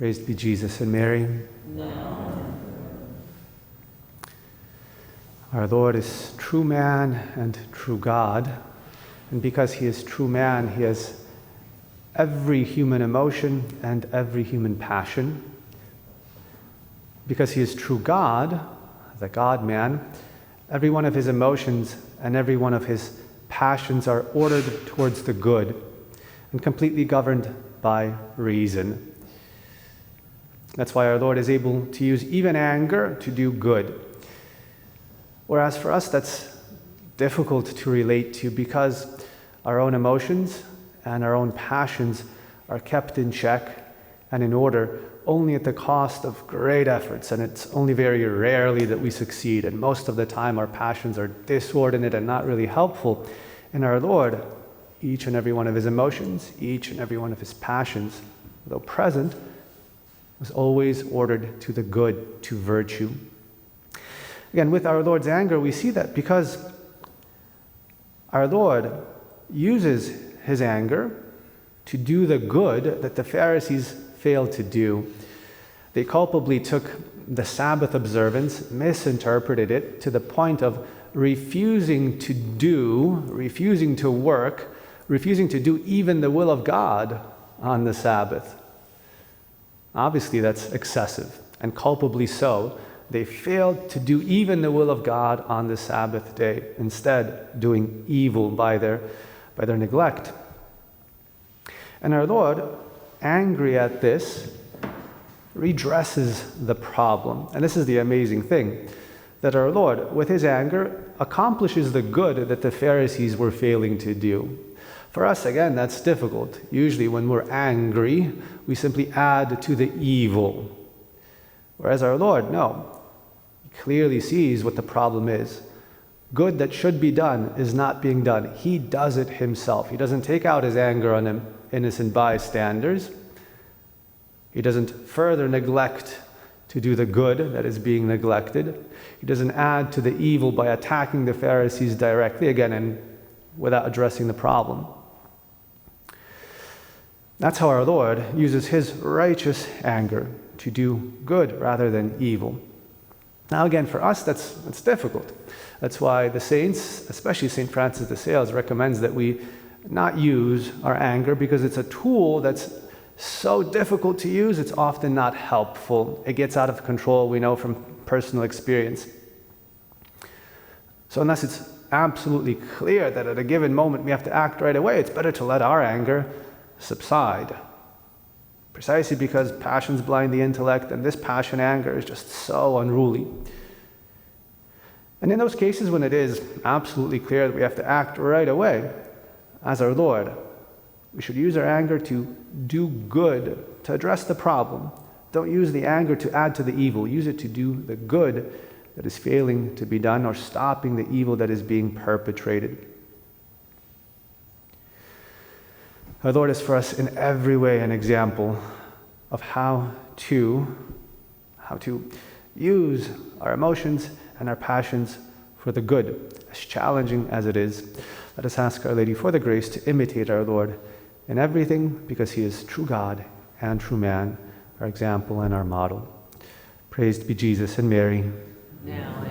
Praised be Jesus and Mary. Our Lord is true man and true God, and because he is true man, he has every human emotion and every human passion. Because he is true God, the God-man, every one of his emotions and every one of his passions are ordered towards the good and completely governed by reason. That's why our Lord is able to use even anger to do good. Whereas for us, that's difficult to relate to because our own emotions and our own passions are kept in check and in order only at the cost of great efforts, and it's only very rarely that we succeed, and most of the time our passions are disordinate and not really helpful. In our Lord, each and every one of his emotions, each and every one of his passions, though present, was always ordered to the good, to virtue. Again, with our Lord's anger, we see that because our Lord uses his anger to do the good that the Pharisees failed to do. They culpably took the Sabbath observance, misinterpreted it to the point of refusing to work, refusing to do even the will of God on the Sabbath. Obviously, that's excessive, and culpably so. They failed to do even the will of God on the Sabbath day, instead doing evil by their neglect. And our Lord, angry at this, redresses the problem. And this is the amazing thing, that our Lord, with his anger, accomplishes the good that the Pharisees were failing to do. For us, again, that's difficult. Usually when we're angry, we simply add to the evil. Whereas our Lord, no. He clearly sees what the problem is. Good that should be done is not being done. He does it himself. He doesn't take out his anger on innocent bystanders. He doesn't further neglect to do the good that is being neglected. He doesn't add to the evil by attacking the Pharisees directly, again, and without addressing the problem. That's how our Lord uses his righteous anger to do good rather than evil. Now again, for us, that's difficult. That's why the saints, especially St. Francis de Sales, recommends that we not use our anger because it's a tool that's so difficult to use, it's often not helpful. It gets out of control, we know from personal experience. So unless it's absolutely clear that at a given moment we have to act right away, it's better to let our anger subside. Precisely because passions blind the intellect, and this passion anger is just so unruly. And in those cases when it is absolutely clear that we have to act right away, as our Lord, we should use our anger to do good, to address the problem. Don't use the anger to add to the evil. Use it to do the good that is failing to be done or stopping the evil that is being perpetrated. Our Lord is for us in every way an example of how to use our emotions and our passions for the good, as challenging as it is. Let us ask Our Lady for the grace to imitate our Lord in everything, because he is true God and true man, our example and our model. Praised be Jesus and Mary. Now